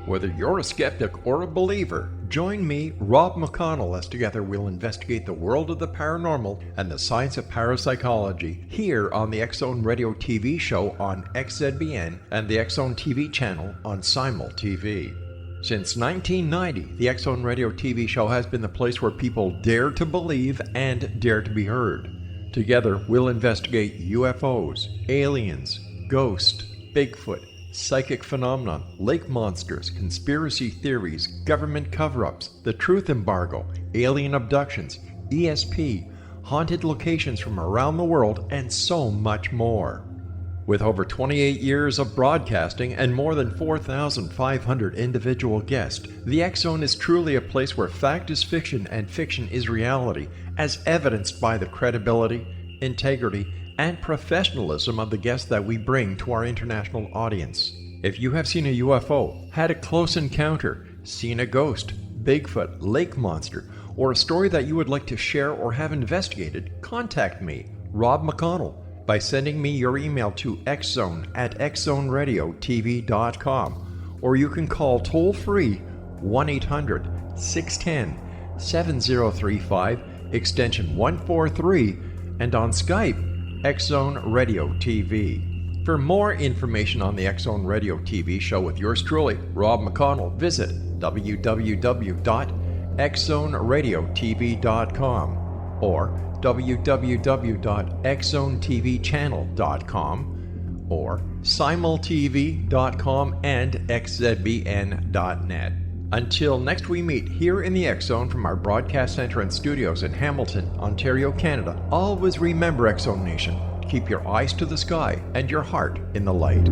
Whether you're a skeptic or a believer, join me, Rob McConnell, as together we'll investigate the world of the paranormal and the science of parapsychology here on the X-Zone Radio TV show on XZBN and the X-Zone TV channel on Simul TV. Since 1990, the X-Zone Radio TV show has been the place where people dare to believe and dare to be heard. Together, we'll investigate UFOs, aliens, ghosts, Bigfoot, psychic phenomenon, lake monsters, conspiracy theories, government cover-ups, the truth embargo, alien abductions, ESP, haunted locations from around the world, and so much more. With over 28 years of broadcasting and more than 4,500 individual guests, the X-Zone is truly a place where fact is fiction and fiction is reality, as evidenced by the credibility, integrity, and professionalism of the guests that we bring to our international audience. If you have seen a UFO, had a close encounter, seen a ghost, Bigfoot, lake monster, or a story that you would like to share or have investigated, contact me, Rob McConnell, by sending me your email to xzone@xzoneradiotv.com, or you can call toll-free 1-800-610-7035, extension 143, and on Skype, X-Zone Radio TV. For more information on the X-Zone Radio TV show with yours truly, Rob McConnell, visit www.xzoneradiotv.com or www.xzonetvchannel.com or simultv.com and xzbn.net. Until next we meet here in the X-Zone from our broadcast center and studios in Hamilton, Ontario, Canada, always remember, X-Zone Nation, keep your eyes to the sky and your heart in the light.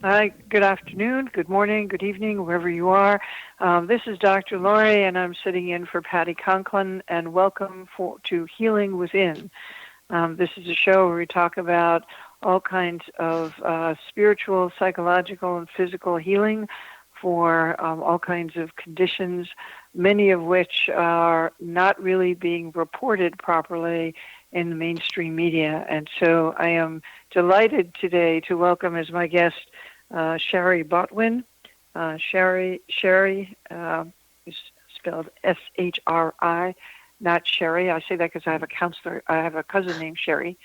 Hi, good afternoon, good morning, good evening, wherever you are. This is Dr. Laurie, and I'm sitting in for Patty Conklin, and welcome to Healing Within. This is a show where we talk about all kinds of spiritual, psychological, and physical healing for all kinds of conditions, many of which are not really being reported properly in the mainstream media. And so I am delighted today to welcome as my guest Shari Botwin. Shari is spelled S-H-R-I, not Sherry. I say that because I have a cousin named Sherry.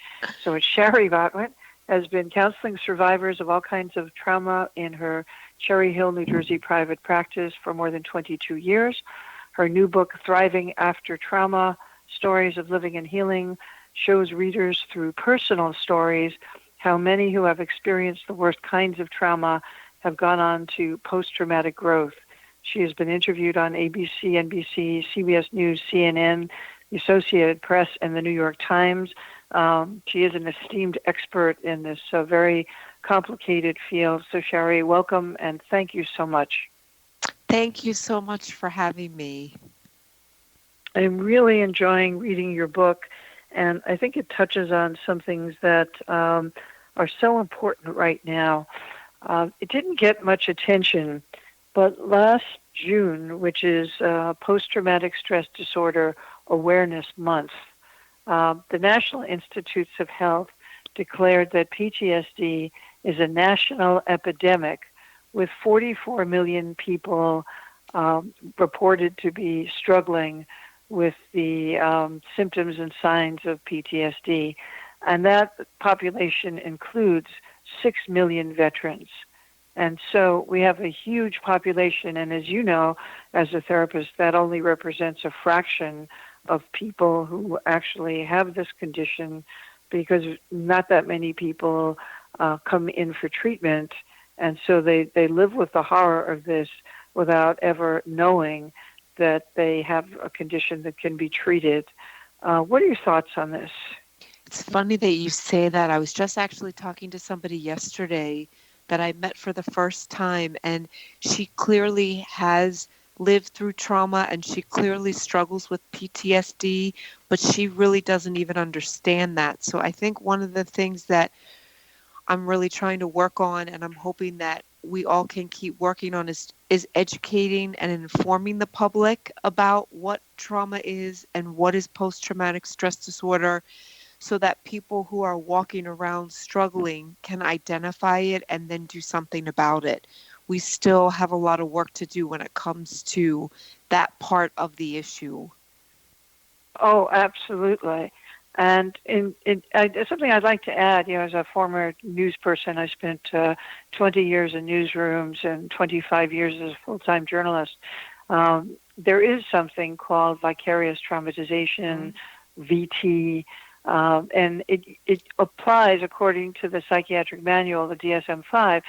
So it's Shari Botwin, has been counseling survivors of all kinds of trauma in her Cherry Hill, New Jersey private practice for more than 22 years. Her new book, Thriving After Trauma, Stories of Living and Healing, shows readers through personal stories how many who have experienced the worst kinds of trauma have gone on to post-traumatic growth. She has been interviewed on ABC, NBC, CBS News, CNN, the Associated Press, and the New York Times. She is an esteemed expert in this very complicated field. So, Shari, welcome, and thank you so much. Thank you so much for having me. I'm really enjoying reading your book, and I think it touches on some things that are so important right now. It didn't get much attention, but last June, which is Post-Traumatic Stress Disorder Awareness Month, the National Institutes of Health declared that PTSD is a national epidemic with 44 million people reported to be struggling with the symptoms and signs of PTSD. And that population includes 6 million veterans. And so we have a huge population, and as you know, as a therapist, that only represents a fraction of people who actually have this condition, because not that many people come in for treatment, and so they live with the horror of this without ever knowing that they have a condition that can be treated. What are your thoughts on this? It's funny that you say that. I was just actually talking to somebody yesterday that I met for the first time, and she clearly has lived through trauma and she clearly struggles with PTSD, but she really doesn't even understand that. So I think one of the things that I'm really trying to work on, and I'm hoping that we all can keep working on, is educating and informing the public about what trauma is and what is post-traumatic stress disorder, so that people who are walking around struggling can identify it and then do something about it. We still have a lot of work to do when it comes to that part of the issue. Oh, absolutely. And something I'd like to add, as a former news person, I spent 20 years in newsrooms and 25 years as a full-time journalist. There is something called vicarious traumatization, VT, and it applies according to the psychiatric manual, the DSM-5.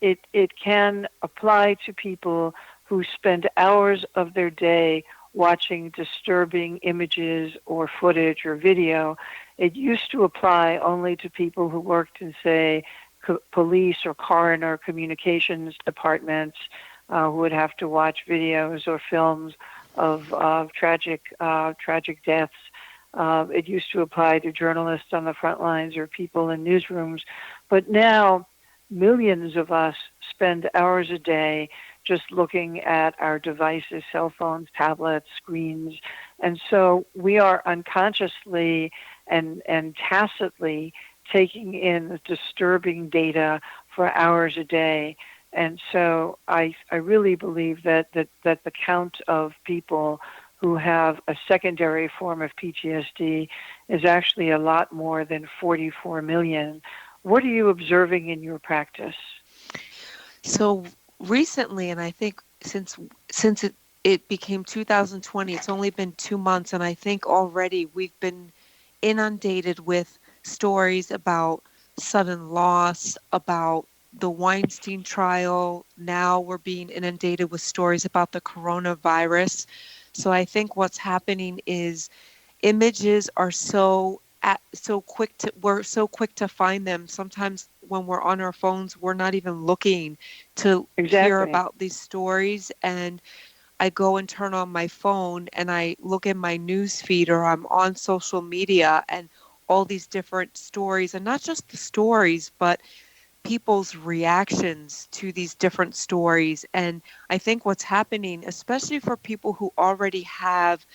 It can apply to people who spend hours of their day watching disturbing images or footage or video. It used to apply only to people who worked in, say, police or coroner communications departments, who would have to watch videos or films of tragic deaths. It used to apply to journalists on the front lines or people in newsrooms. But now millions of us spend hours a day just looking at our devices, cell phones, tablets, screens. And so we are unconsciously and tacitly taking in disturbing data for hours a day. And so I really believe that the count of people who have a secondary form of PTSD is actually a lot more than 44 million. What are you observing in your practice? So recently, and I think since it became 2020, it's only been 2 months, and I think already we've been inundated with stories about sudden loss, about the Weinstein trial. Now we're being inundated with stories about the coronavirus. So I think what's happening is images are we're so quick to find them. Sometimes when we're on our phones, we're not even looking to hear about these stories. And I go and turn on my phone and I look at my news feed, or I'm on social media, and all these different stories, and not just the stories, but people's reactions to these different stories. And I think what's happening, especially for people who already have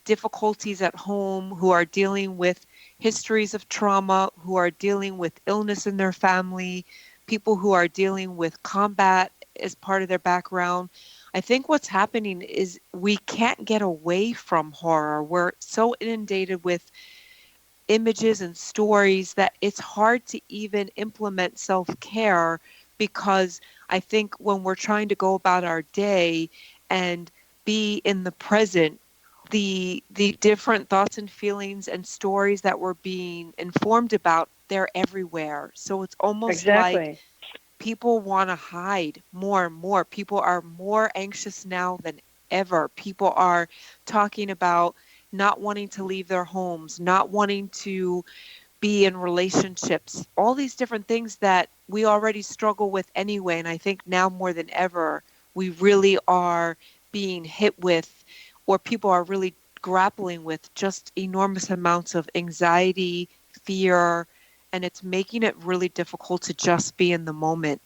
difficulties at home, who are dealing with histories of trauma, who are dealing with illness in their family, people who are dealing with combat as part of their background. I think what's happening is we can't get away from horror. We're so inundated with images and stories that it's hard to even implement self-care, because I think when we're trying to go about our day and be in the present, the different thoughts and feelings and stories that we're being informed about, they're everywhere. So it's almost like people want to hide more and more. People are more anxious now than ever. People are talking about not wanting to leave their homes, not wanting to be in relationships, all these different things that we already struggle with anyway. And I think now more than ever, we really are being hit with, or people are really grappling with, just enormous amounts of anxiety, fear, and it's making it really difficult to just be in the moment.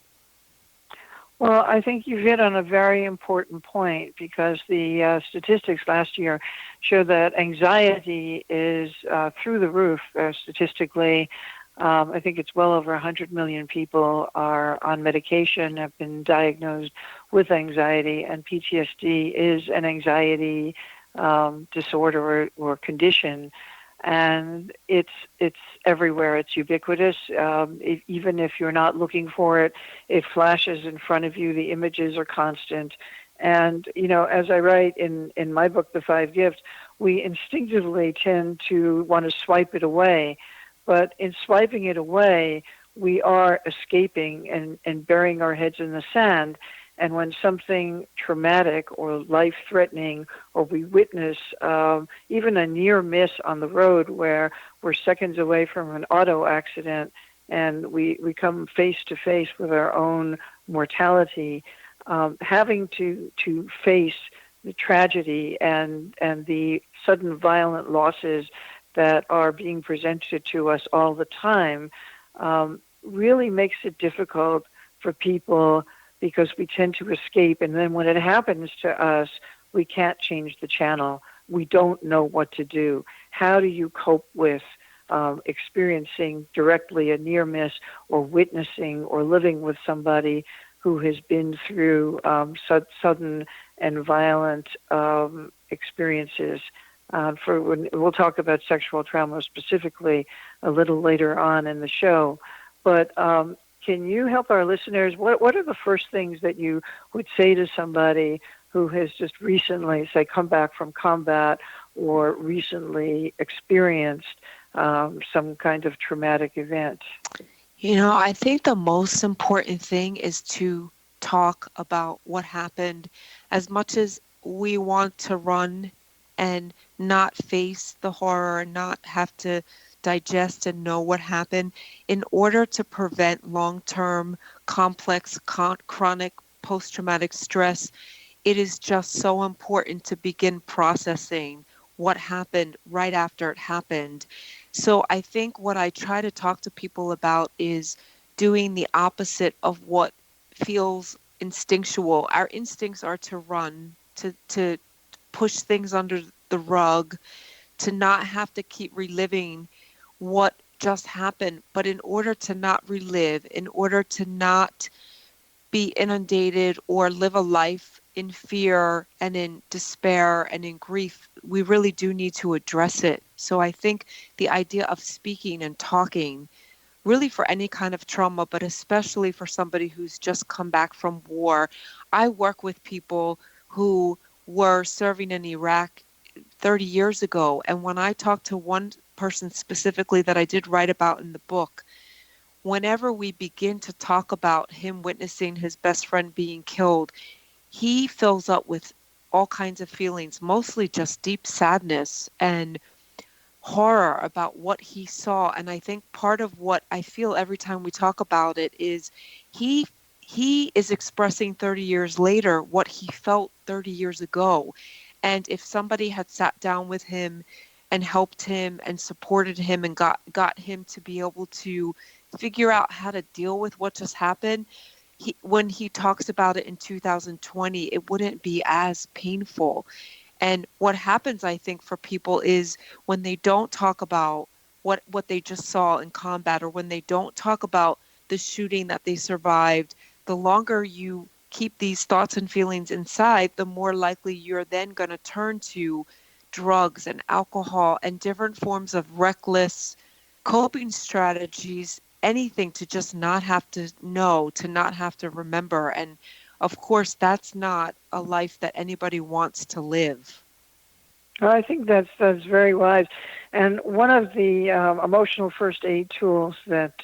Well, I think you've hit on a very important point, because the statistics last year show that anxiety is through the roof statistically. I think it's well over 100 million people are on medication, have been diagnosed with anxiety, and PTSD is an anxiety disorder or condition. And it's everywhere. It's ubiquitous. Even if you're not looking for it, it flashes in front of you. The images are constant. And, as I write in my book, The Five Gifts, we instinctively tend to want to swipe it away. But in swiping it away, we are escaping and burying our heads in the sand. And when something traumatic or life-threatening, or we witness even a near miss on the road where we're seconds away from an auto accident and we come face to face with our own mortality, having to face the tragedy and the sudden violent losses that are being presented to us all the time, really makes it difficult for people because we tend to escape. And then when it happens to us, we can't change the channel. We don't know what to do. How do you cope with experiencing directly a near miss, or witnessing or living with somebody who has been through sudden and violent experiences? We'll talk about sexual trauma specifically a little later on in the show. But can you help our listeners? What are the first things that you would say to somebody who has just recently, say, come back from combat or recently experienced some kind of traumatic event? I think the most important thing is to talk about what happened. As much as we want to run and not face the horror, not have to digest and know what happened, in order to prevent long-term complex chronic post-traumatic stress, it is just so important to begin processing what happened right after it happened. So I think what I try to talk to people about is doing the opposite of what feels instinctual. Our instincts are to run, to push things under the rug, to not have to keep reliving what just happened. But in order to not relive, in order to not be inundated or live a life in fear and in despair and in grief, we really do need to address it. So I think the idea of speaking and talking, really for any kind of trauma, but especially for somebody who's just come back from war. I work with people who were serving in Iraq 30 years ago. And when I talk to one person specifically that I did write about in the book, whenever we begin to talk about him witnessing his best friend being killed, he fills up with all kinds of feelings, mostly just deep sadness and horror about what he saw. And I think part of what I feel every time we talk about it is he is expressing 30 years later what he felt 30 years ago. And if somebody had sat down with him and helped him and supported him and got him to be able to figure out how to deal with what just happened, when he talks about it in 2020, it wouldn't be as painful. And what happens, I think, for people is when they don't talk about what they just saw in combat, or when they don't talk about the shooting that they survived, the longer you keep these thoughts and feelings inside, the more likely you're then going to turn to drugs and alcohol and different forms of reckless coping strategies, anything to just not have to know, to not have to remember. And of course, that's not a life that anybody wants to live. Well, I think that's very wise. And one of the emotional first aid tools that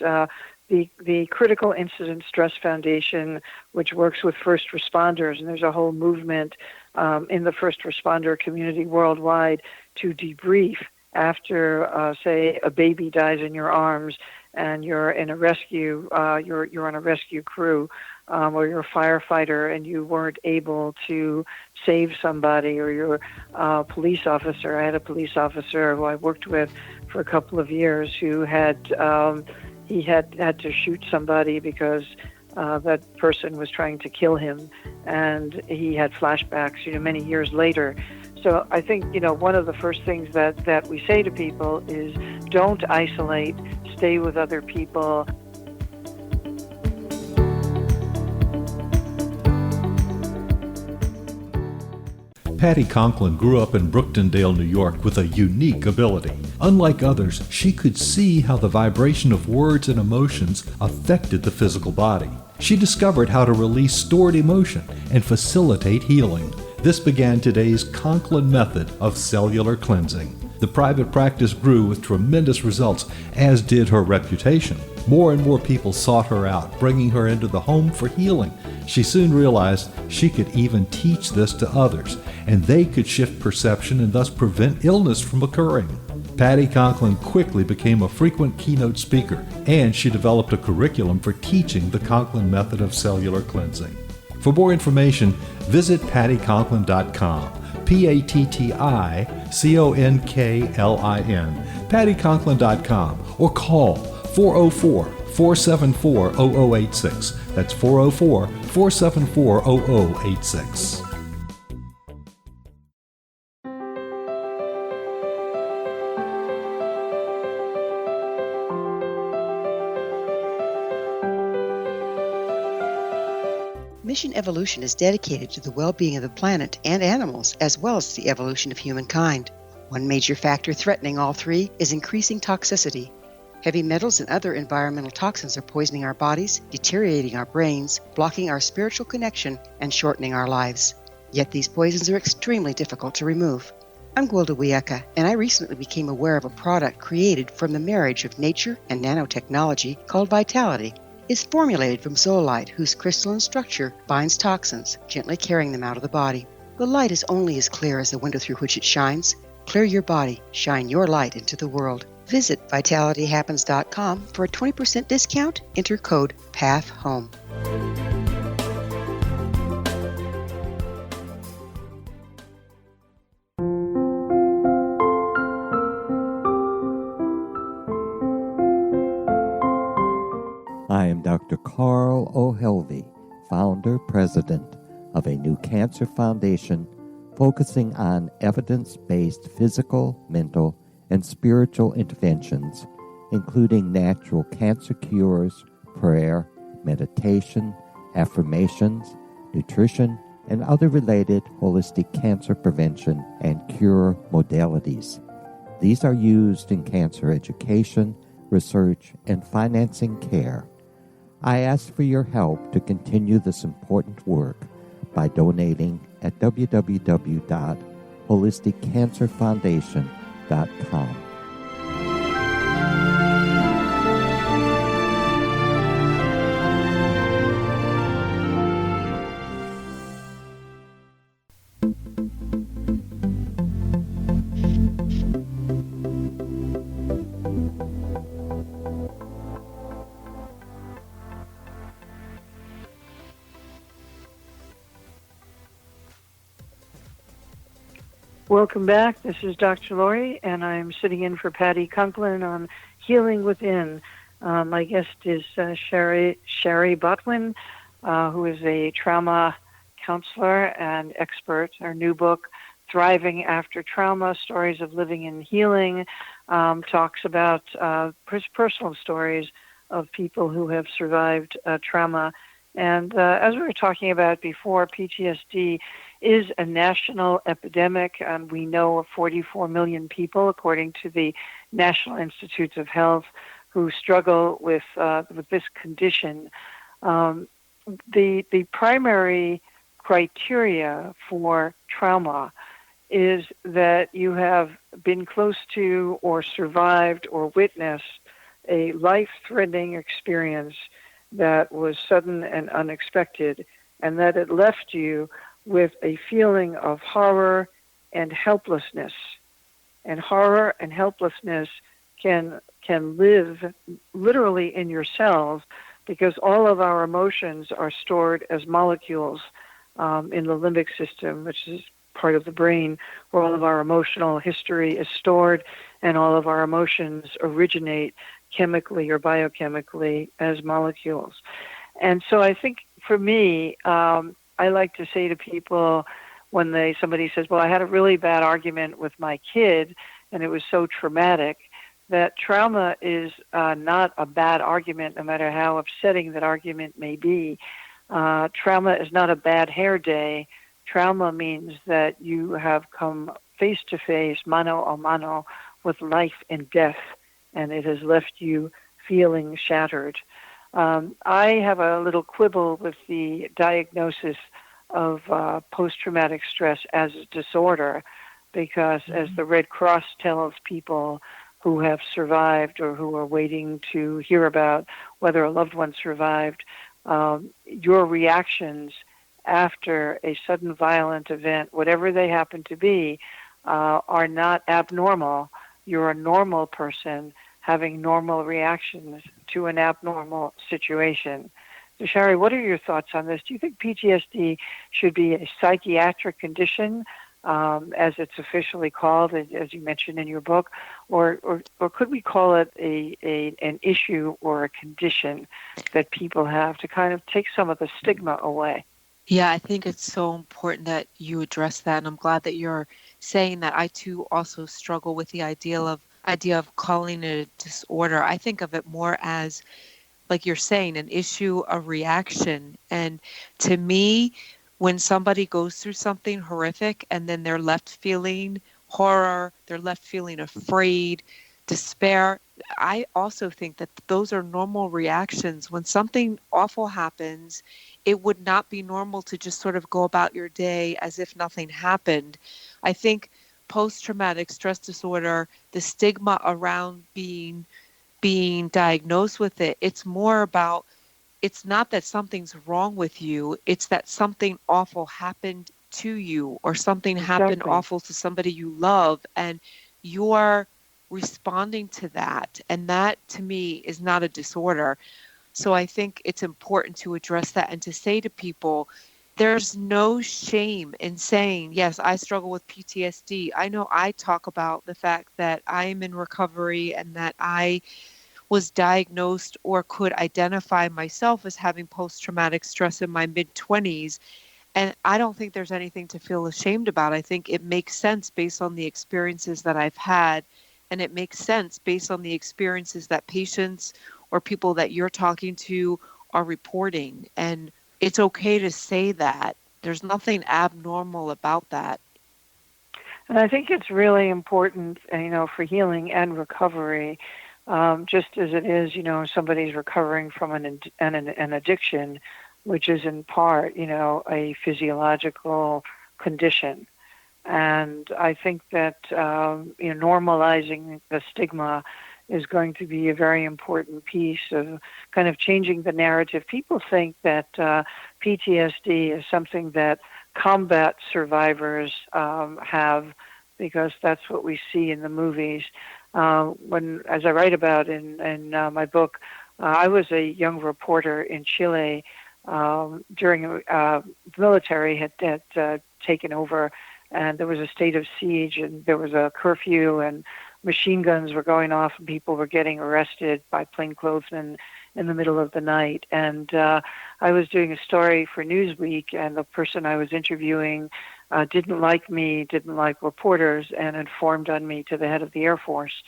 the Critical Incident Stress Foundation, which works with first responders, and there's a whole movement in the first responder community worldwide to debrief after, say, a baby dies in your arms and you're in a rescue, you're on a rescue crew, or you're a firefighter and you weren't able to save somebody, or you're a police officer. I had a police officer who I worked with for a couple of years who had he had to shoot somebody because that person was trying to kill him, and he had flashbacks, many years later. So I think, one of the first things that we say to people is don't isolate, stay with other people. Patty Conklin grew up in Brooktondale, New York with a unique ability. Unlike others, she could see how the vibration of words and emotions affected the physical body. She discovered how to release stored emotion and facilitate healing. This began today's Conklin method of cellular cleansing. The private practice grew with tremendous results, as did her reputation. More and more people sought her out, bringing her into the home for healing. She soon realized she could even teach this to others, and they could shift perception and thus prevent illness from occurring. Patty Conklin quickly became a frequent keynote speaker, and she developed a curriculum for teaching the Conklin method of cellular cleansing. For more information, visit pattyconklin.com, PATTICONKLIN, pattyconklin.com, or call 404 404-0086. That's 404-474-0086. Mission Evolution is dedicated to the well-being of the planet and animals, as well as the evolution of humankind. One major factor threatening all three is increasing toxicity. Heavy metals and other environmental toxins are poisoning our bodies, deteriorating our brains, blocking our spiritual connection, and shortening our lives. Yet these poisons are extremely difficult to remove. I'm Gwilda Wiyaka, and I recently became aware of a product created from the marriage of nature and nanotechnology called Vitality. It's formulated from zoolite, whose crystalline structure binds toxins, gently carrying them out of the body. The light is only as clear as the window through which it shines. Clear your body, shine your light into the world. Visit vitalityhappens.com for a 20% discount. Enter code PATHHOME. I am Dr. Carl O'Helvey, founder, president of a new cancer foundation focusing on evidence-based physical, mental, and spiritual interventions, including natural cancer cures, prayer, meditation, affirmations, nutrition, and other related holistic cancer prevention and cure modalities. These are used in cancer education, research, and financing care. I ask for your help to continue this important work by donating at www.holisticcancerfoundation.com. Welcome back. This is Dr. Lori, and I'm sitting in for Patty Conklin on Healing Within. My guest is Shari Botwin, who is a trauma counselor and expert. Her new book, Thriving After Trauma, Stories of Living and Healing, talks about personal stories of people who have survived trauma. And as we were talking about before, PTSD is a national epidemic, and we know of 44 million people, according to the National Institutes of Health, who struggle with this condition. The primary criteria for trauma is that you have been close to or survived or witnessed a life-threatening experience that was sudden and unexpected, and that it left you with a feeling of horror and helplessness. And horror and helplessness can live literally in your cells, because all of our emotions are stored as molecules in the limbic system, which is part of the brain where all of our emotional history is stored, and all of our emotions originate chemically or biochemically as molecules. And so I think for me, I like to say to people when somebody says, well, I had a really bad argument with my kid and it was so traumatic, that trauma is not a bad argument, no matter how upsetting that argument may be. Trauma is not a bad hair day. Trauma means that you have come face to face, mano a mano, with life and death, and it has left you feeling shattered. I have a little quibble with the diagnosis of post-traumatic stress as a disorder, because as the Red Cross tells people who have survived or who are waiting to hear about whether a loved one survived, your reactions after a sudden violent event, whatever they happen to be, are not abnormal. You're a normal person having normal reactions to an abnormal situation. So, Shari, what are your thoughts on this? Do you think PTSD should be a psychiatric condition as it's officially called, as you mentioned in your book, or could we call it an issue or a condition that people have to kind of take some of the stigma away? Yeah, I think it's so important that you address that, and I'm glad that you're saying that. I too also struggle with the idea of calling it a disorder. I think of it more as, like you're saying, an issue, a reaction. And to me, when somebody goes through something horrific and then they're left feeling horror, they're left feeling afraid, despair, I also think that those are normal reactions. When something awful happens, it would not be normal to just sort of go about your day as if nothing happened. I think post-traumatic stress disorder, the stigma around being diagnosed with it, it's more about, it's not that something's wrong with you, it's that something awful happened to you, or something happened Exactly. awful to somebody you love, and you're responding to that. And that to me is not a disorder. So I think it's important to address that and to say to people, there's no shame in saying, yes, I struggle with PTSD. I know I talk about the fact that I am in recovery and that I was diagnosed or could identify myself as having post-traumatic stress in my mid-20s. And I don't think there's anything to feel ashamed about. I think it makes sense based on the experiences that I've had. And it makes sense based on the experiences that patients or people that you're talking to are reporting. And it's okay to say that. There's nothing abnormal about that. And I think it's really important, for healing and recovery, just as it is, somebody's recovering from an addiction, which is in part, a physiological condition. And I think that normalizing the stigma is going to be a very important piece of kind of changing the narrative. People think that PTSD is something that combat survivors have, because that's what we see in the movies. As I write about in my book, I was a young reporter in Chile during the military had taken over, and there was a state of siege, and there was a curfew, and machine guns were going off, and people were getting arrested by plainclothesmen in the middle of the night. And I was doing a story for Newsweek, and the person I was interviewing didn't like me, didn't like reporters, and informed on me to the head of the Air Force.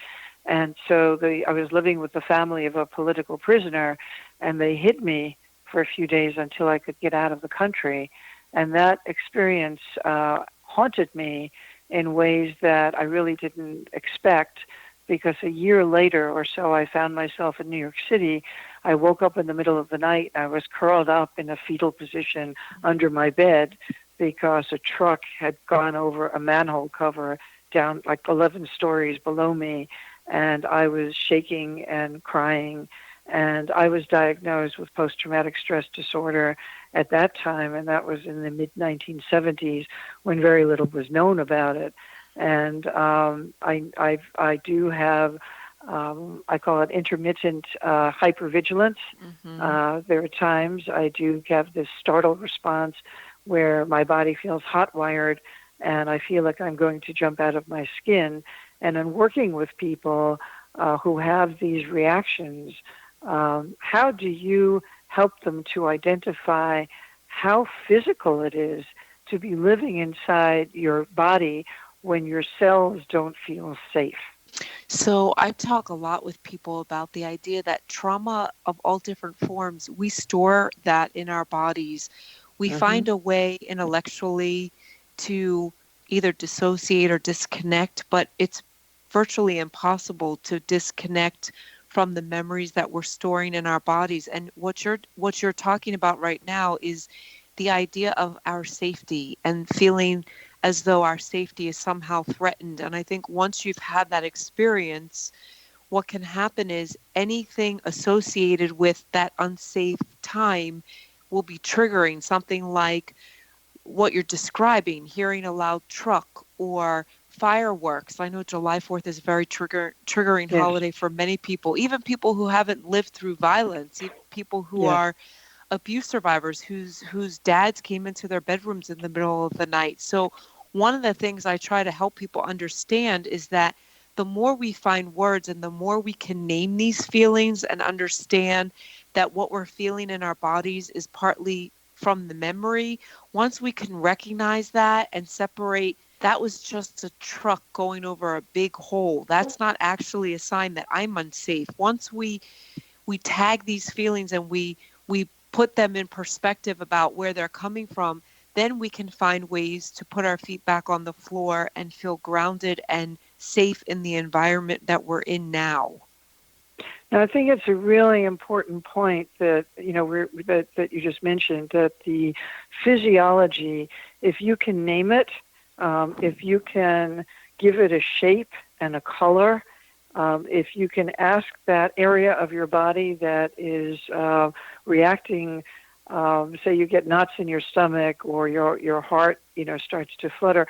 And so I was living with the family of a political prisoner, and they hid me for a few days until I could get out of the country. And that experience haunted me in ways that I really didn't expect, because a year later or so, I found myself in New York City. I woke up in the middle of the night, and I was curled up in a fetal position under my bed because a truck had gone over a manhole cover down like 11 stories below me, and I was shaking and crying. And I was diagnosed with post-traumatic stress disorder at that time, and that was in the mid-1970s when very little was known about it. And I do have, I call it intermittent hypervigilance. Mm-hmm. There are times I do have this startled response where my body feels hot-wired, and I feel like I'm going to jump out of my skin. And in working with people who have these reactions, how do you help them to identify how physical it is to be living inside your body when your cells don't feel safe? So I talk a lot with people about the idea that trauma of all different forms, we store that in our bodies. We find a way intellectually to either dissociate or disconnect, but it's virtually impossible to disconnect from the memories that we're storing in our bodies. And what you're talking about right now is the idea of our safety and feeling as though our safety is somehow threatened. And I think once you've had that experience, what can happen is anything associated with that unsafe time will be triggering, something like what you're describing, hearing a loud truck or fireworks. I know July 4th is a very triggering Yes. holiday for many people, even people who haven't lived through violence, even people who Yes. are abuse survivors whose dads came into their bedrooms in the middle of the night. So one of the things I try to help people understand is that the more we find words and the more we can name these feelings and understand that what we're feeling in our bodies is partly from the memory, once we can recognize that and separate, that was just a truck going over a big hole. That's not actually a sign that I'm unsafe. Once we tag these feelings and we put them in perspective about where they're coming from, then we can find ways to put our feet back on the floor and feel grounded and safe in the environment that we're in now. Now, I think it's a really important point that that you just mentioned, that the physiology, if you can name it, if you can give it a shape and a color, if you can ask that area of your body that is reacting, say you get knots in your stomach or your heart, starts to flutter,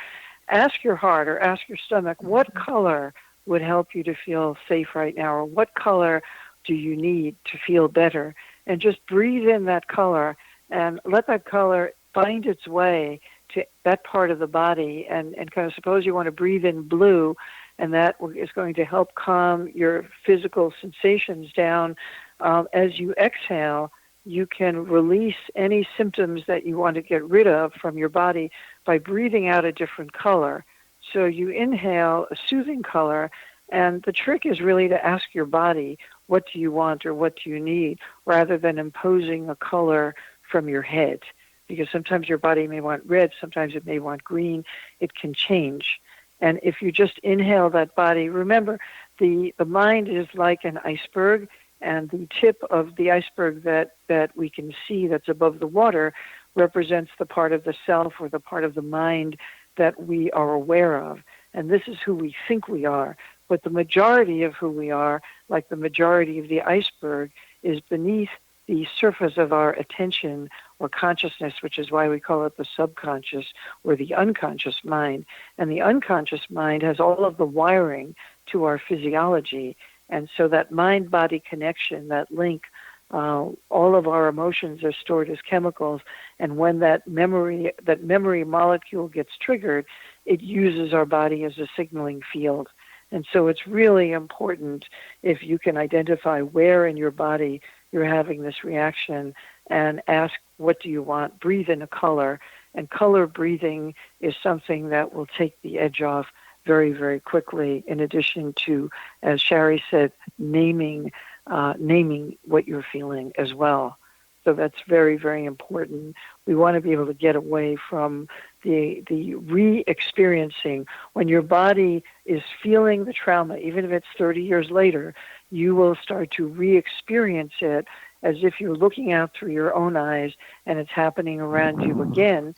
ask your heart or ask your stomach, what color would help you to feel safe right now, or what color do you need to feel better? And just breathe in that color and let that color find its way to that part of the body, and kind of suppose you want to breathe in blue, and that is going to help calm your physical sensations down. As you exhale, you can release any symptoms that you want to get rid of from your body by breathing out a different color. So you inhale a soothing color, and the trick is really to ask your body, what do you want or what do you need, rather than imposing a color from your head. Because sometimes your body may want red, sometimes it may want green. It can change. And if you just inhale that body, remember, the mind is like an iceberg, and the tip of the iceberg that we can see that's above the water represents the part of the self or the part of the mind that we are aware of. And this is who we think we are. But the majority of who we are, like the majority of the iceberg, is beneath the surface of our attention or consciousness, which is why we call it the subconscious or the unconscious mind. And the unconscious mind has all of the wiring to our physiology. And so that mind-body connection, that link, all of our emotions are stored as chemicals. And when that memory molecule gets triggered, it uses our body as a signaling field. And so it's really important if you can identify where in your body you're having this reaction and ask, what do you want? Breathe in a color. And color breathing is something that will take the edge off very, very quickly, in addition to, as Shari said, naming what you're feeling as well. So that's very, very important. We want to be able to get away from the re-experiencing. When your body is feeling the trauma, even if it's 30 years later, you will start to re-experience it as if you're looking out through your own eyes and it's happening around you again.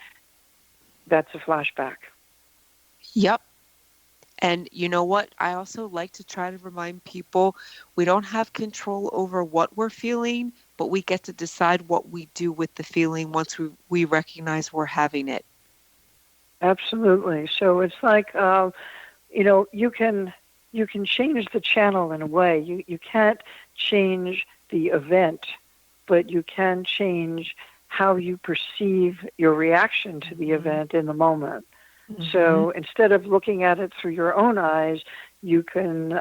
That's a flashback. Yep. And you know what? I also like to try to remind people we don't have control over what we're feeling, but we get to decide what we do with the feeling once we recognize we're having it. Absolutely. So it's like, you can change the channel in a way. You can't change the event, but you can change how you perceive your reaction to the event in the moment. Mm-hmm. So instead of looking at it through your own eyes, you can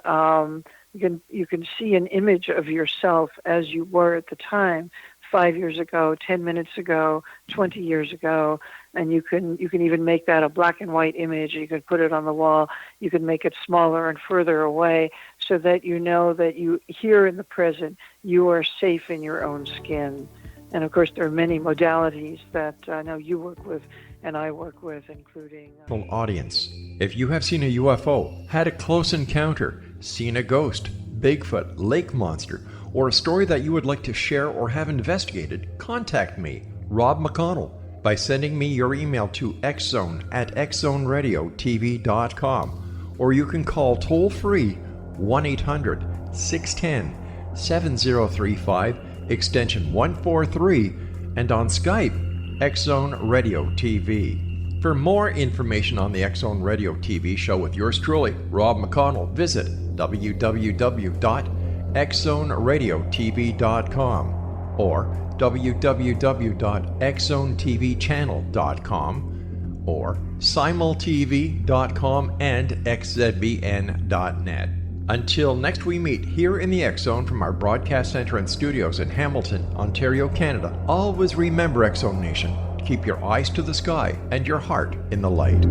see an image of yourself as you were at the time, 5 years ago, 10 minutes ago, 20 years ago, and you can even make that a black and white image. You can put it on the wall. You can make it smaller and further away so that you know that you here in the present, you are safe in your own skin. And of course, there are many modalities that I know you work with and I work with, including... Audience, if you have seen a UFO, had a close encounter, seen a ghost, Bigfoot, lake monster, or a story that you would like to share or have investigated, contact me, Rob McConnell, by sending me your email to xzone@xzoneradiotv.com, or you can call toll-free 1-800-610-7035, extension 143, and on Skype, X Zone Radio TV. For more information on the X Zone Radio TV show with yours truly, Rob McConnell, visit www.xzoneradiotv.com or www.xzonetvchannel.com or simultv.com and xzbn.net. Until next we meet here in the X Zone from our broadcast center and studios in Hamilton, Ontario, Canada, always remember, X Zone Nation, keep your eyes to the sky and your heart in the light.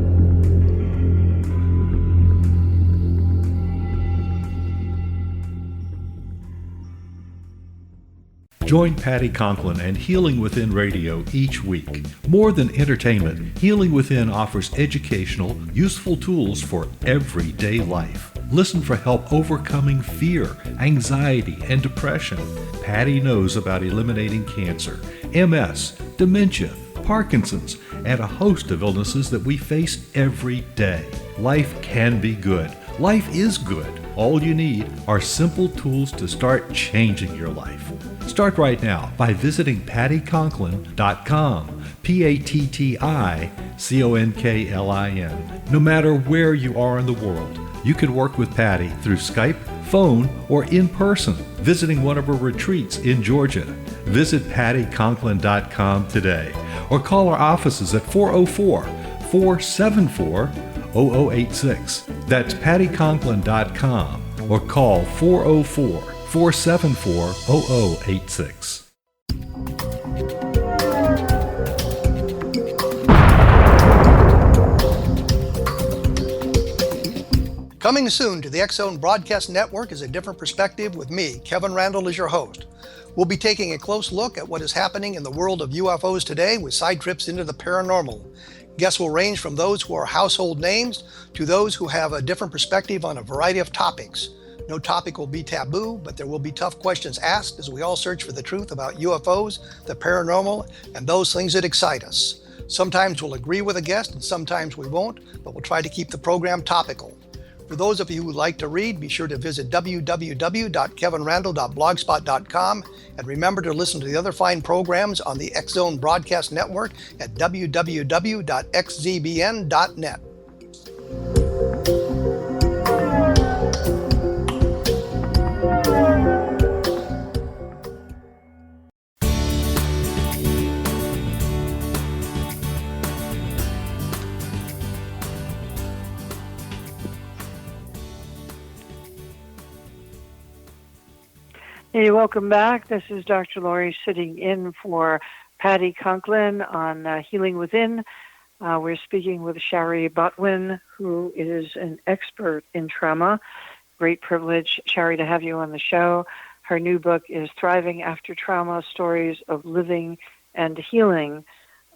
Join Patty Conklin and Healing Within Radio each week. More than entertainment, Healing Within offers educational, useful tools for everyday life. Listen for help overcoming fear, anxiety, and depression. Patty knows about eliminating cancer, MS, dementia, Parkinson's, and a host of illnesses that we face every day. Life can be good. Life is good. All you need are simple tools to start changing your life. Start right now by visiting pattyconklin.com, PATTICONKLIN. No matter where you are in the world, you can work with Patty through Skype, phone, or in person, visiting one of her retreats in Georgia. Visit pattyconklin.com today or call our offices at 404-474-0086. That's pattyconklin.com or call 404-474-0086. Coming soon to the X Zone Broadcast Network is A Different Perspective with me, Kevin Randall, as your host. We'll be taking a close look at what is happening in the world of UFOs today with side trips into the paranormal. Guests will range from those who are household names to those who have a different perspective on a variety of topics. No topic will be taboo, but there will be tough questions asked as we all search for the truth about UFOs, the paranormal, and those things that excite us. Sometimes we'll agree with a guest and sometimes we won't, but we'll try to keep the program topical. For those of you who would like to read, be sure to visit www.kevinrandall.blogspot.com and remember to listen to the other fine programs on the X Zone Broadcast Network at www.xzbn.net. Hey, welcome back. This is Dr. Lori sitting in for Patty Conklin on Healing Within. We're speaking with Shari Botwin, who is an expert in trauma. Great privilege, Shari, to have you on the show. Her new book is Thriving After Trauma, Stories of Living and Healing.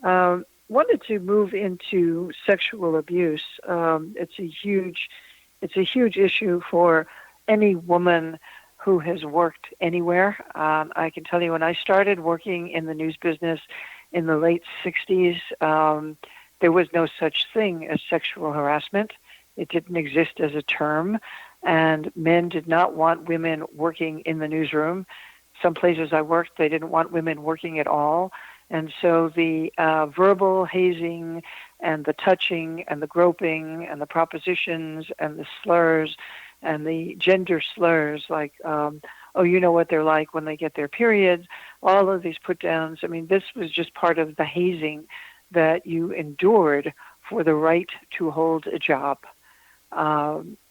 Wanted to move into sexual abuse. It's a huge issue for any woman who has worked anywhere. I can tell you when I started working in the news business in the late 60s, there was no such thing as sexual harassment. It didn't exist as a term, and men did not want women working in the newsroom. Some places I worked, they didn't want women working at all. And so the verbal hazing and the touching and the groping and the propositions and the slurs and the gender slurs like, oh, you know what they're like when they get their periods, all of these put-downs. I mean, this was just part of the hazing that you endured for the right to hold a job.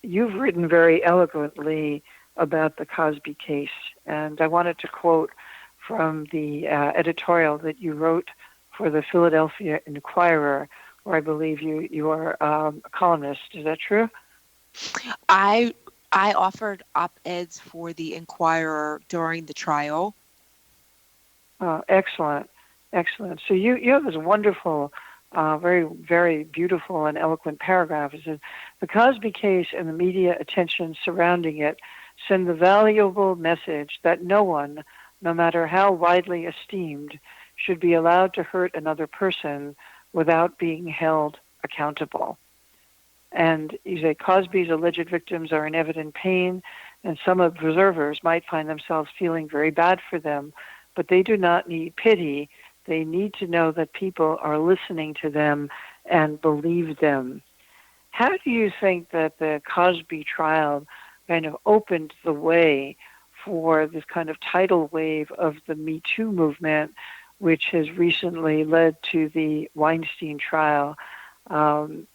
You've written very eloquently about the Cosby case, and I wanted to quote from the editorial that you wrote for the Philadelphia Inquirer, where I believe you are a columnist. Is that true? I offered op-eds for the Inquirer during the trial. Excellent. So you have this wonderful, very, very beautiful and eloquent paragraph. It says, the Cosby case and the media attention surrounding it send the valuable message that no one, no matter how widely esteemed, should be allowed to hurt another person without being held accountable. And you say Cosby's alleged victims are in evident pain, and some observers might find themselves feeling very bad for them, but they do not need pity. They need to know that people are listening to them and believe them. How do you think that the Cosby trial kind of opened the way for this kind of tidal wave of the Me Too movement, which has recently led to the Weinstein trial? Even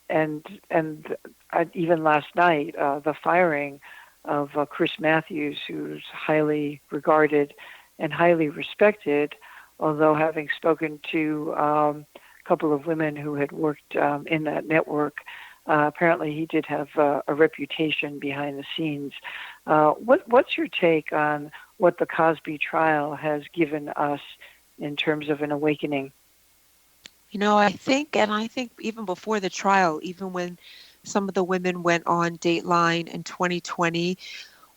last night, the firing of Chris Matthews, who's highly regarded and highly respected, although having spoken to a couple of women who had worked in that network, apparently he did have a reputation behind the scenes. What's your take on what the Cosby trial has given us in terms of an awakening? I think even before the trial, even when some of the women went on Dateline in 2020,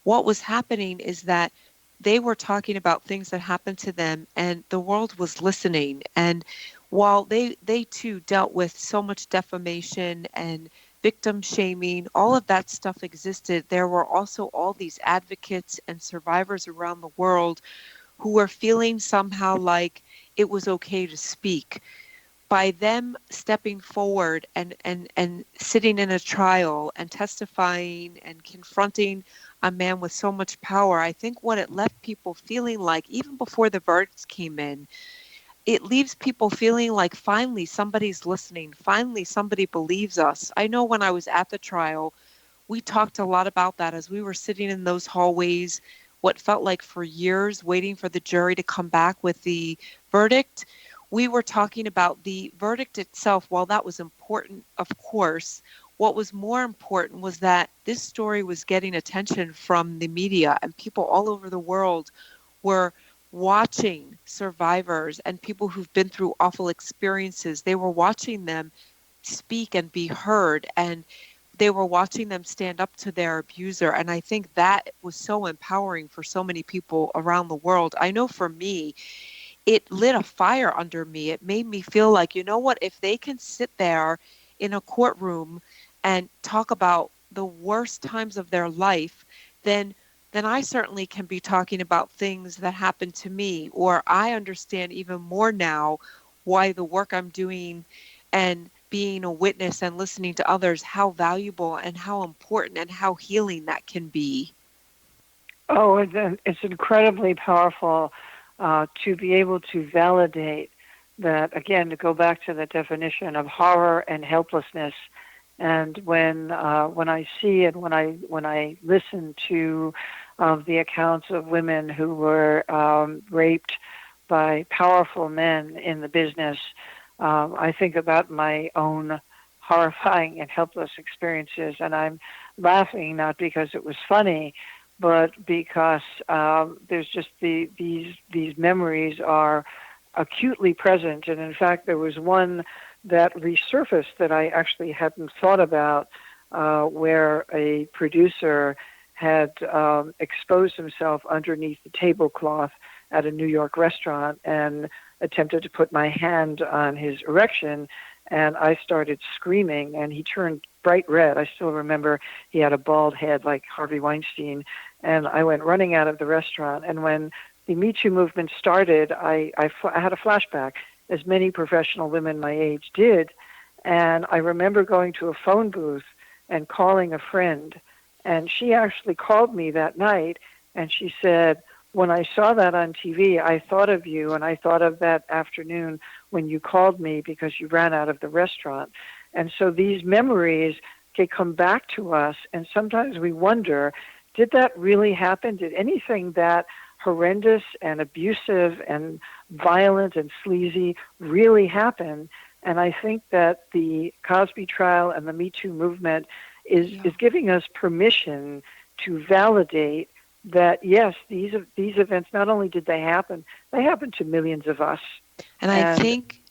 what was happening is that they were talking about things that happened to them and the world was listening. And while they too dealt with so much defamation and victim shaming, all of that stuff existed, there were also all these advocates and survivors around the world who were feeling somehow like it was okay to speak. By them stepping forward and sitting in a trial and testifying and confronting a man with so much power, I think what it left people feeling like, even before the verdicts came in, it leaves people feeling like finally somebody's listening, finally somebody believes us. I know when I was at the trial, we talked a lot about that as we were sitting in those hallways, what felt like for years, waiting for the jury to come back with the verdict. We were talking about the verdict itself. While that was important, of course, what was more important was that this story was getting attention from the media, and people all over the world were watching survivors and people who've been through awful experiences. They were watching them speak and be heard, and they were watching them stand up to their abuser. And I think that was so empowering for so many people around the world. I know for me, it lit a fire under me. It made me feel like, you know what, if they can sit there in a courtroom and talk about the worst times of their life, then I certainly can be talking about things that happened to me, or I understand even more now why the work I'm doing and being a witness and listening to others, how valuable and how important and how healing that can be. Oh, it's incredibly powerful to be able to validate that, again, to go back to the definition of horror and helplessness. And when I see and when I listen to the accounts of women who were raped by powerful men in the business, I think about my own horrifying and helpless experiences, and I'm laughing not because it was funny, but because there's just these memories are acutely present. And in fact, there was one that resurfaced that I actually hadn't thought about, where a producer had exposed himself underneath the tablecloth at a New York restaurant and attempted to put my hand on his erection, and I started screaming, and he turned bright red. I still remember he had a bald head like Harvey Weinstein, and I went running out of the restaurant. And when the Me Too movement started, I had a flashback, as many professional women my age did, and I remember going to a phone booth and calling a friend, and she actually called me that night, and she said, when I saw that on TV, I thought of you, and I thought of that afternoon when you called me because you ran out of the restaurant. And so these memories can come back to us, and sometimes we wonder, did that really happen? Did anything that horrendous and abusive and violent and sleazy really happen? And I think that the Cosby trial and the Me Too movement is giving us permission to validate that, yes, these events, not only did they happened to millions of us. And I think,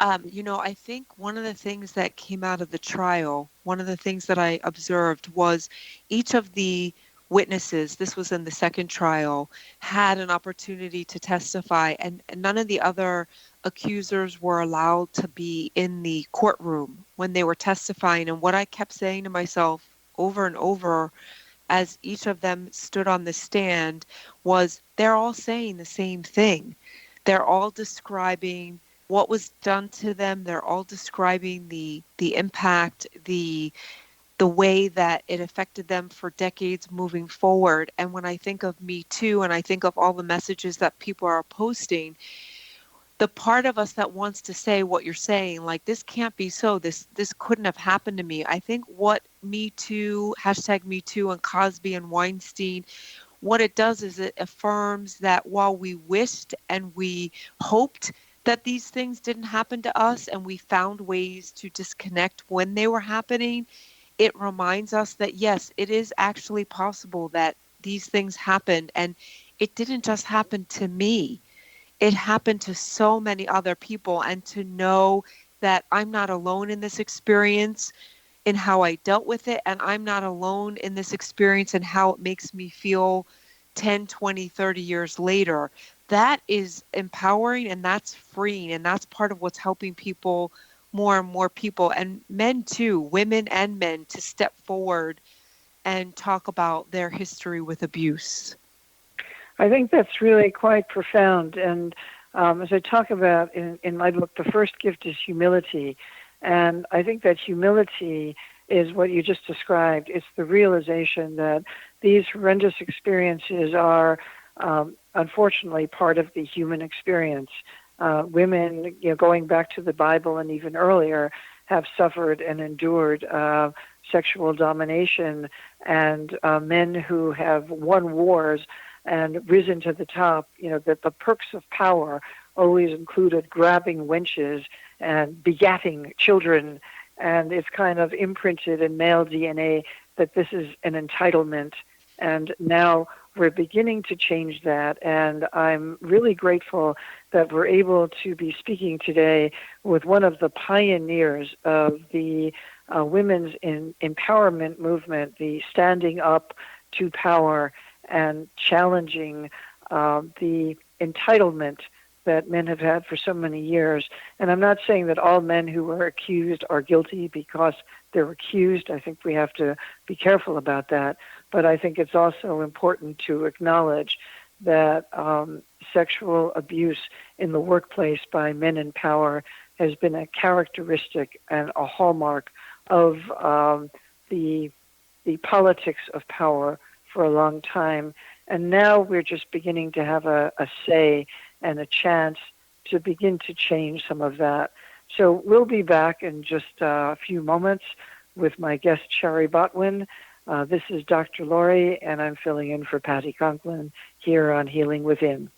I think one of the things that came out of the trial, one of the things that I observed was each of the witnesses, this was in the second trial, had an opportunity to testify, and none of the other accusers were allowed to be in the courtroom when they were testifying. And what I kept saying to myself over and over as each of them stood on the stand was, they're all saying the same thing. They're all describing what was done to them. They're all describing the impact, the way that it affected them for decades moving forward. And when I think of Me Too and I think of all the messages that people are posting, the part of us that wants to say what you're saying, like, this can't be so, this couldn't have happened to me. I think what Me Too, hashtag Me Too, and Cosby and Weinstein, what it does is it affirms that while we wished and we hoped that these things didn't happen to us and we found ways to disconnect when they were happening, it reminds us that yes, it is actually possible that these things happened, and it didn't just happen to me. It happened to so many other people, and to know that I'm not alone in this experience in how I dealt with it, and I'm not alone in this experience and how it makes me feel 10, 20, 30 years later. That is empowering, and that's freeing, and that's part of what's helping people, more and more people, and men too, women and men, to step forward and talk about their history with abuse. I think that's really quite profound. And as I talk about in my book, the first gift is humility. And I think that humility is what you just described. It's the realization that these horrendous experiences are, unfortunately, part of the human experience. Women, going back to the Bible and even earlier, have suffered and endured sexual domination, and men who have won wars and risen to the top, that the perks of power always included grabbing wenches and begatting children. And it's kind of imprinted in male DNA that this is an entitlement. And now we're beginning to change that. And I'm really grateful that we're able to be speaking today with one of the pioneers of the women's empowerment movement, the standing up to power and challenging the entitlement that men have had for so many years. And I'm not saying that all men who are accused are guilty because they're accused. I think we have to be careful about that. But I think it's also important to acknowledge that sexual abuse in the workplace by men in power has been a characteristic and a hallmark of the politics of power for a long time. And now we're just beginning to have a say and a chance to begin to change some of that. So we'll be back in just a few moments with my guest, Shari Botwin. This is Dr. Laurie, and I'm filling in for Patty Conklin here on Healing Within.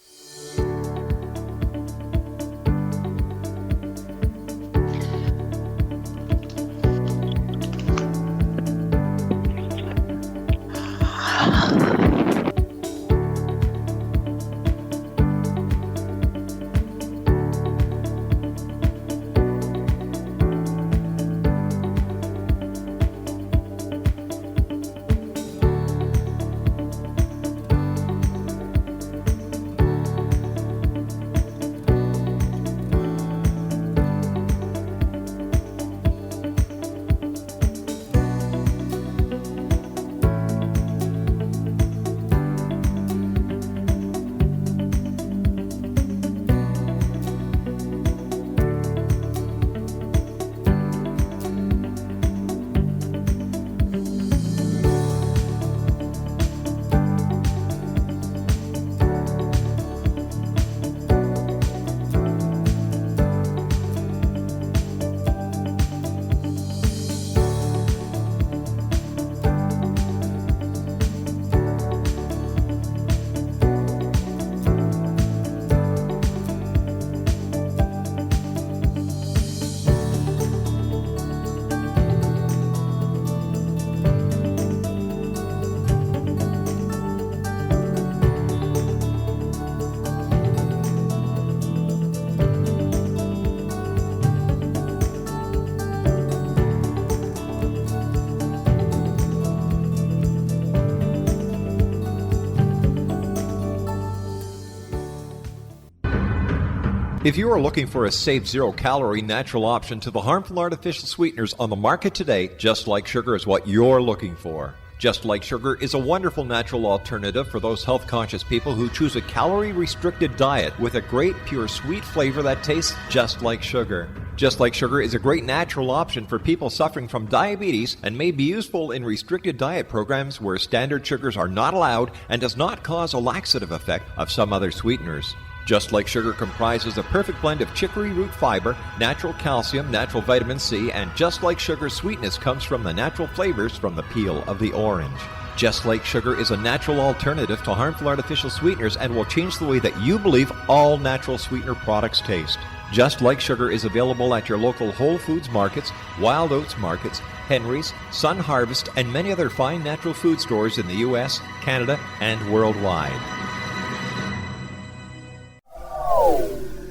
If you are looking for a safe, zero-calorie natural option to the harmful artificial sweeteners on the market today, Just Like Sugar is what you're looking for. Just Like Sugar is a wonderful natural alternative for those health-conscious people who choose a calorie-restricted diet with a great, pure, sweet flavor that tastes just like sugar. Just Like Sugar is a great natural option for people suffering from diabetes and may be useful in restricted diet programs where standard sugars are not allowed and does not cause a laxative effect of some other sweeteners. Just Like Sugar comprises a perfect blend of chicory root fiber, natural calcium, natural vitamin C, and Just Like Sugar's sweetness comes from the natural flavors from the peel of the orange. Just Like Sugar is a natural alternative to harmful artificial sweeteners and will change the way that you believe all natural sweetener products taste. Just Like Sugar is available at your local Whole Foods markets, Wild Oats markets, Henry's, Sun Harvest, and many other fine natural food stores in the U.S., Canada, and worldwide.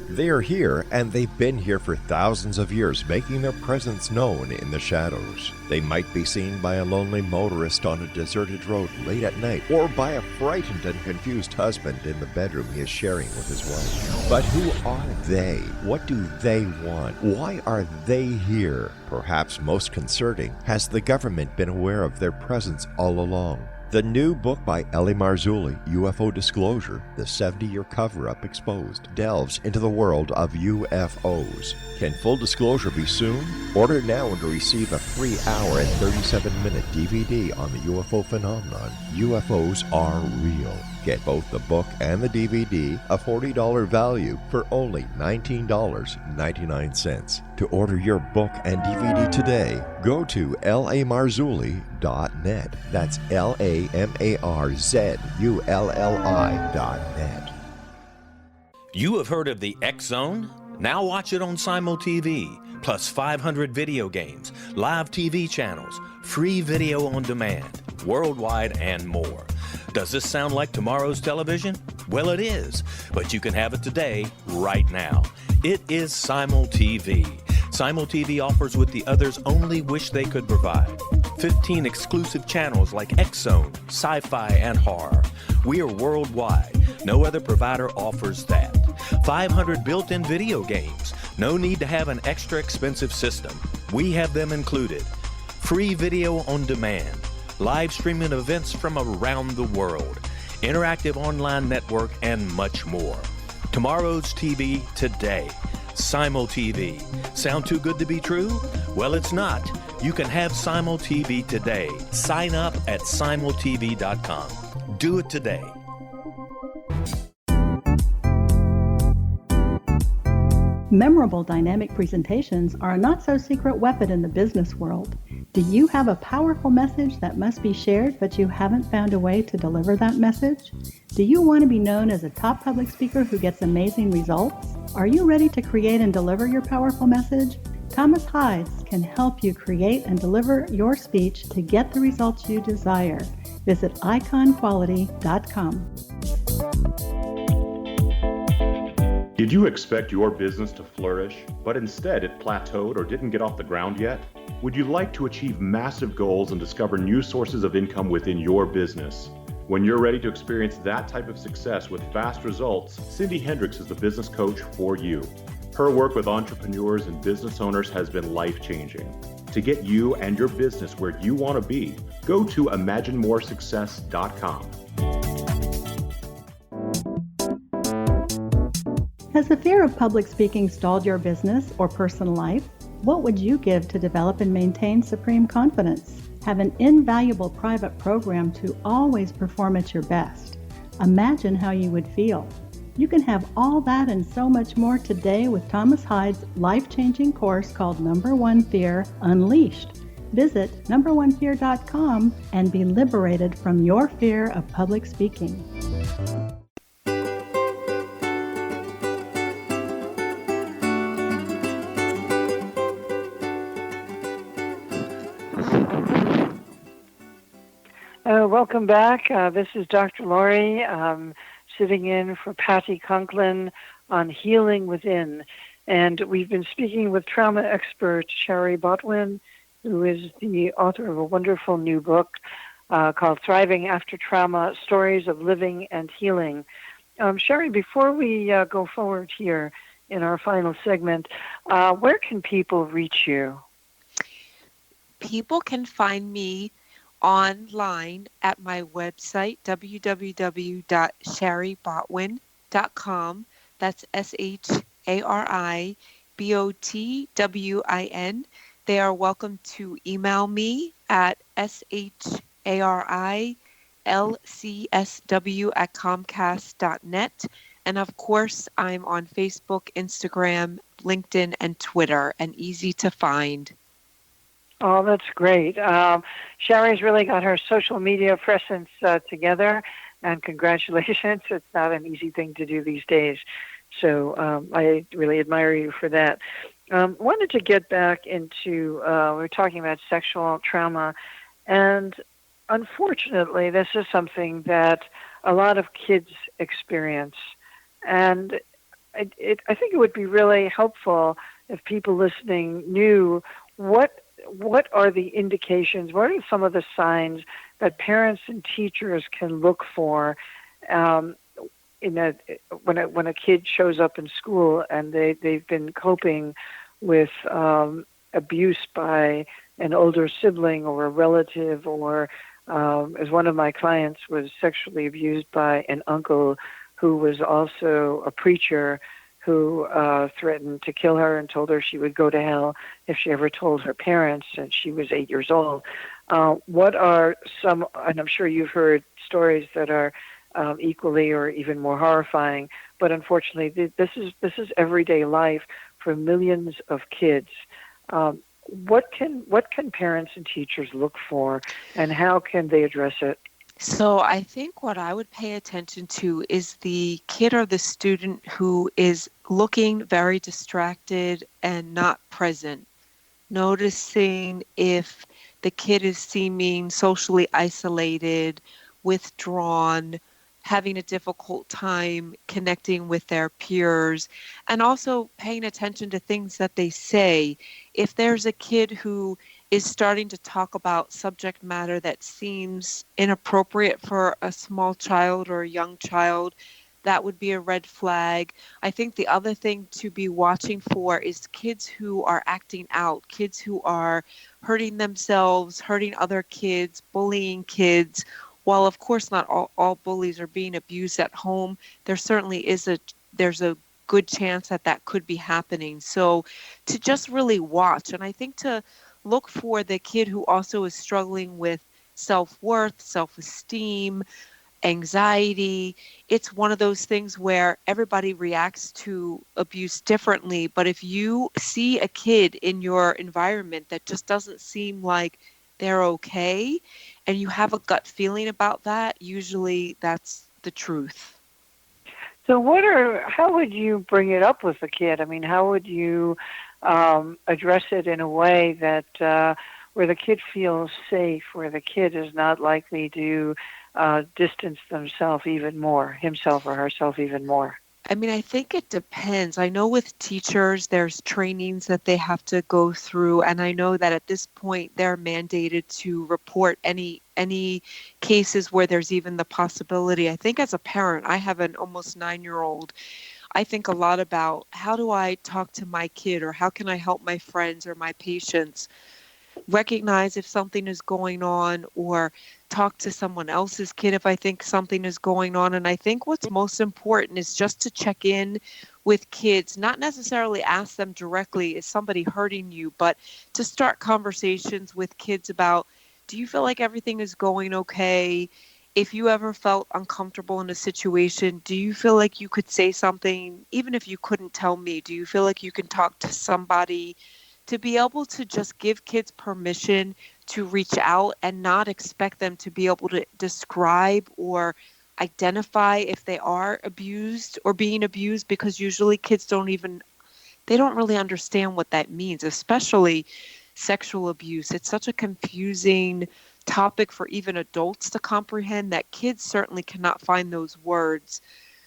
They are here, and they've been here for thousands of years, making their presence known in the shadows. They might be seen by a lonely motorist on a deserted road late at night, or by a frightened and confused husband in the bedroom he is sharing with his wife. But who are they? What do they want? Why are they here? Perhaps most concerning, has the government been aware of their presence all along? The new book by Ellie Marzulli, UFO Disclosure, the 70-year cover-up exposed, delves into the world of UFOs. Can full disclosure be soon? Order now and receive a free hour and 37-minute DVD on the UFO phenomenon. UFOs are real. Get both the book and the DVD, a $40 value, for only $19.99. To order your book and DVD today, go to lamarzulli.net. That's LAMARZULLI.net. You have heard of the X Zone? Now watch it on Simul TV, plus 500 video games, live TV channels, free video on demand, worldwide, and more. Does this sound like tomorrow's television? Well, it is, but you can have it today, right now. It is Simul TV. Simul TV offers what the others only wish they could provide. 15 exclusive channels like X Zone, sci-fi, and horror. We are worldwide. No other provider offers that. 500 built-in video games. No need to have an extra expensive system. We have them included. Free video on demand. Live streaming events from around the world, interactive online network, and much more. Tomorrow's TV today. Simul TV. Sound too good to be true? Well, it's not. You can have Simul TV today. Sign up at simultv.com. Do it today. Memorable dynamic presentations are a not-so-secret weapon in the business world. Do you have a powerful message that must be shared, but you haven't found a way to deliver that message? Do you want to be known as a top public speaker who gets amazing results? Are you ready to create and deliver your powerful message? Thomas Hides can help you create and deliver your speech to get the results you desire. Visit iconquality.com. Did you expect your business to flourish, but instead it plateaued or didn't get off the ground yet? Would you like to achieve massive goals and discover new sources of income within your business? When you're ready to experience that type of success with fast results, Cindy Hendricks is the business coach for you. Her work with entrepreneurs and business owners has been life-changing. To get you and your business where you want to be, go to imaginemoresuccess.com. Has the fear of public speaking stalled your business or personal life? What would you give to develop and maintain supreme confidence? Have an invaluable private program to always perform at your best. Imagine how you would feel. You can have all that and so much more today with Thomas Hides' life-changing course called Number One Fear Unleashed. Visit numberonefear.com and be liberated from your fear of public speaking. Welcome back. This is Dr. Laurie sitting in for Patty Conklin on Healing Within. And we've been speaking with trauma expert Shari Botwin, who is the author of a wonderful new book called Thriving After Trauma, Stories of Living and Healing. Shari, before we go forward here in our final segment, where can people reach you? People can find me online at my website, www.sharibotwin.com. That's SHARIBOTWIN. They are welcome to email me at SHARILCSW@comcast.net. And of course, I'm on Facebook, Instagram, LinkedIn, and Twitter, and easy to find. Oh, that's great. Shari's really got her social media presence together, and congratulations. It's not an easy thing to do these days. So I really admire you for that. Wanted to get back into, we were talking about sexual trauma, and unfortunately, this is something that a lot of kids experience. And I think it would be really helpful if people listening knew what are the indications, what are some of the signs that parents and teachers can look for when a kid shows up in school and they've been coping with abuse by an older sibling or a relative, or as one of my clients was sexually abused by an uncle who was also a preacher, who threatened to kill her and told her she would go to hell if she ever told her parents, and she was 8 years old. What are some, and I'm sure you've heard stories that are equally or even more horrifying, but unfortunately this is everyday life for millions of kids. What can parents and teachers look for, and how can they address it? So I think what I would pay attention to is the kid or the student who is looking very distracted and not present. Noticing if the kid is seeming socially isolated, withdrawn, having a difficult time connecting with their peers, and also paying attention to things that they say. If there's a kid who is starting to talk about subject matter that seems inappropriate for a small child or a young child, that would be a red flag. I think the other thing to be watching for is kids who are acting out, kids who are hurting themselves, hurting other kids, bullying kids. While of course not all bullies are being abused at home, there certainly there's a good chance that could be happening. So to just really watch, and I think to look for the kid who also is struggling with self-worth, self-esteem, anxiety. It's one of those things where everybody reacts to abuse differently. But if you see a kid in your environment that just doesn't seem like they're okay, and you have a gut feeling about that, usually that's the truth. So how would you bring it up with the kid? I mean, how would you address it in a way that where the kid feels safe, where the kid is not likely to distance himself or herself even more? I mean, I think it depends. I know with teachers, there's trainings that they have to go through, and I know that at this point they're mandated to report any cases where there's even the possibility. I think as a parent, I have an almost 9-year-old. I think a lot about how do I talk to my kid, or how can I help my friends or my patients recognize if something is going on, or talk to someone else's kid if I think something is going on. And I think what's most important is just to check in with kids, not necessarily ask them directly, is somebody hurting you, but to start conversations with kids about, do you feel like everything is going okay? If you ever felt uncomfortable in a situation, do you feel like you could say something, even if you couldn't tell me? Do you feel like you can talk to somebody? To be able to just give kids permission to reach out and not expect them to be able to describe or identify if they are abused or being abused, because usually kids don't really understand what that means, especially sexual abuse. It's such a confusing topic for even adults to comprehend that kids certainly cannot find those words.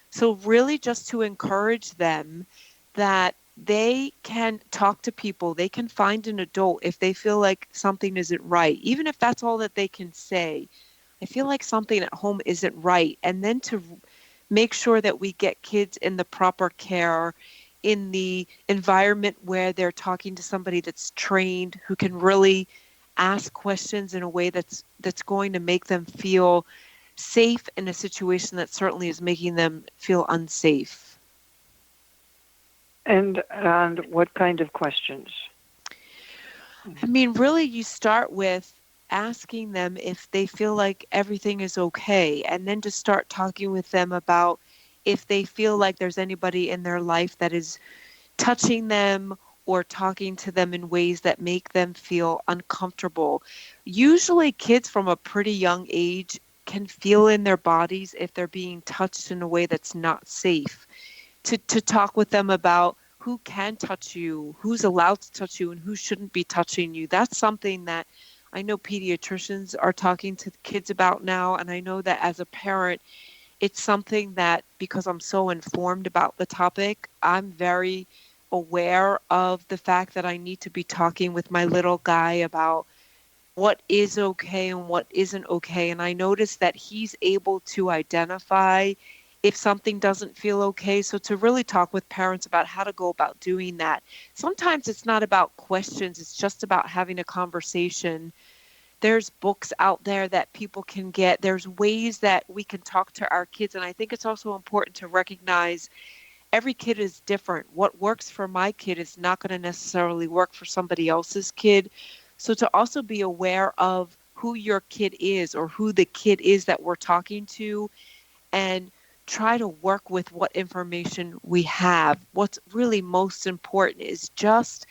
So really just to encourage them that they can talk to people, they can find an adult if they feel like something isn't right, even if that's all that they can say. I feel like something at home isn't right. And then to make sure that we get kids in the proper care, in the environment where they're talking to somebody that's trained, who can really ask questions in a way that's going to make them feel safe in a situation that certainly is making them feel unsafe. And what kind of questions? I mean, really, you start with asking them if they feel like everything is okay, and then to start talking with them about if they feel like there's anybody in their life that is touching them or talking to them in ways that make them feel uncomfortable. Usually kids from a pretty young age can feel in their bodies if they're being touched in a way that's not safe. To talk with them about who can touch you, who's allowed to touch you, and who shouldn't be touching you. That's something that I know pediatricians are talking to the kids about now. And I know that as a parent, it's something that, because I'm so informed about the topic, I'm very aware of the fact that I need to be talking with my little guy about what is okay and what isn't okay. And I notice that he's able to identify if something doesn't feel okay. So to really talk with parents about how to go about doing that. Sometimes it's not about questions, it's just about having a conversation. There's books out there that people can get. There's ways that we can talk to our kids. And I think it's also important to recognize every kid is different. What works for my kid is not going to necessarily work for somebody else's kid. So to also be aware of who your kid is or who the kid is that we're talking to, and try to work with what information we have. What's really most important is just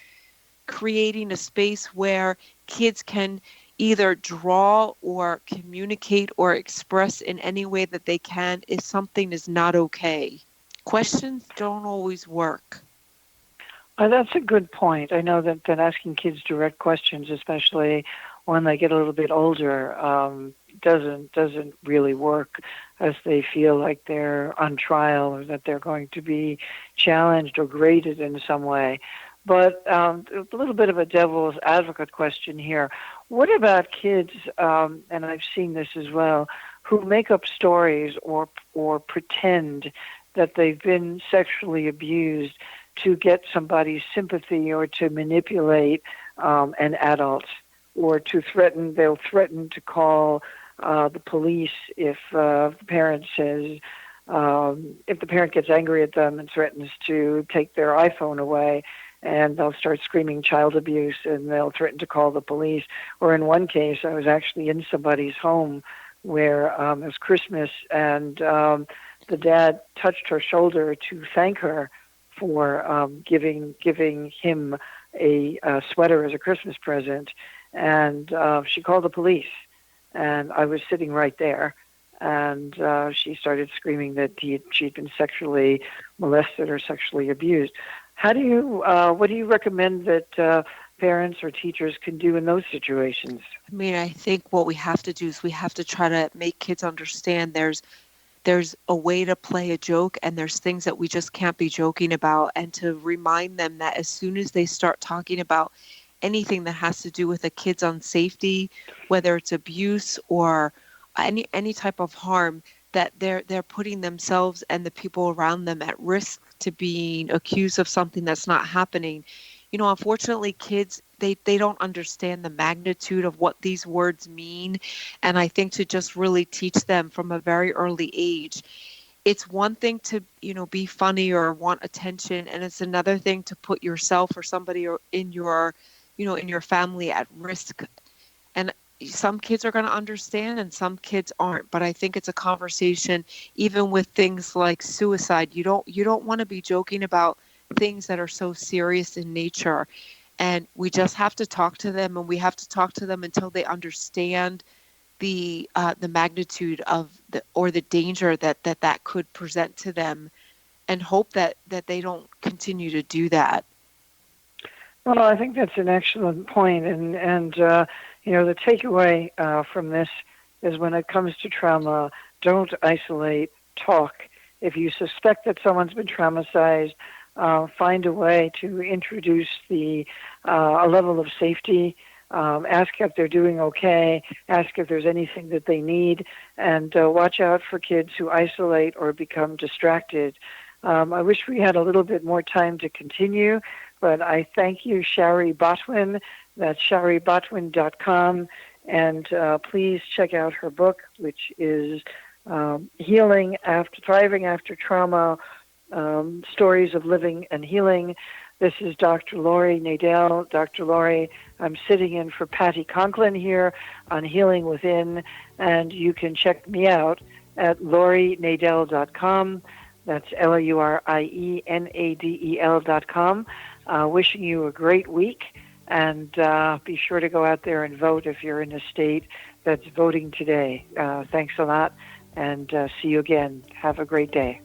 creating a space where kids can either draw or communicate or express in any way that they can if something is not okay. Questions don't always work. That's a good point. I know that asking kids direct questions, especially when they get a little bit older, doesn't really work, as they feel like they're on trial or that they're going to be challenged or graded in some way. But a little bit of a devil's advocate question here. What about kids, and I've seen this as well, who make up stories or pretend that they've been sexually abused to get somebody's sympathy or to manipulate an adult, or to they'll threaten to call the police if the parent says, if the parent gets angry at them and threatens to take their iPhone away, and they'll start screaming child abuse and they'll threaten to call the police. Or in one case, I was actually in somebody's home where it was Christmas, and the dad touched her shoulder to thank her for giving him a sweater as a Christmas present, and she called the police, and I was sitting right there, and she started screaming that she'd been sexually molested or sexually abused. What do you recommend that parents or teachers can do in those situations? I mean, I think what we have to do is we have to try to make kids understand there's a way to play a joke, and there's things that we just can't be joking about, and to remind them that as soon as they start talking about anything that has to do with a kid's unsafety, whether it's abuse or any type of harm, that they're putting themselves and the people around them at risk to being accused of something that's not happening. You know, unfortunately, kids, they don't understand the magnitude of what these words mean. And I think to just really teach them from a very early age. It's one thing to, be funny or want attention, and it's another thing to put yourself or somebody in your family at risk. And some kids are going to understand and some kids aren't. But I think it's a conversation, even with things like suicide. You don't want to be joking about things that are so serious in nature. And we just have to talk to them, and we have to talk to them until they understand the magnitude of the danger that could present to them, and hope that they don't continue to do that. Well, I think that's an excellent point, and the takeaway from this is, when it comes to trauma, don't isolate, talk. If you suspect that someone's been traumatized, find a way to introduce a level of safety. Ask if they're doing okay. Ask if there's anything that they need, and watch out for kids who isolate or become distracted. I wish we had a little bit more time to continue, but I thank you, Shari Botwin. That's sharibotwin.com, and please check out her book, which is Thriving After Trauma, Stories of Living and Healing. This is Dr. Lori Nadel. Dr. Lori, I'm sitting in for Patty Conklin here on Healing Within, and you can check me out at lorinadel.com. That's LURIENADEL.com. Wishing you a great week, and be sure to go out there and vote if you're in a state that's voting today. Thanks a lot, and see you again. Have a great day.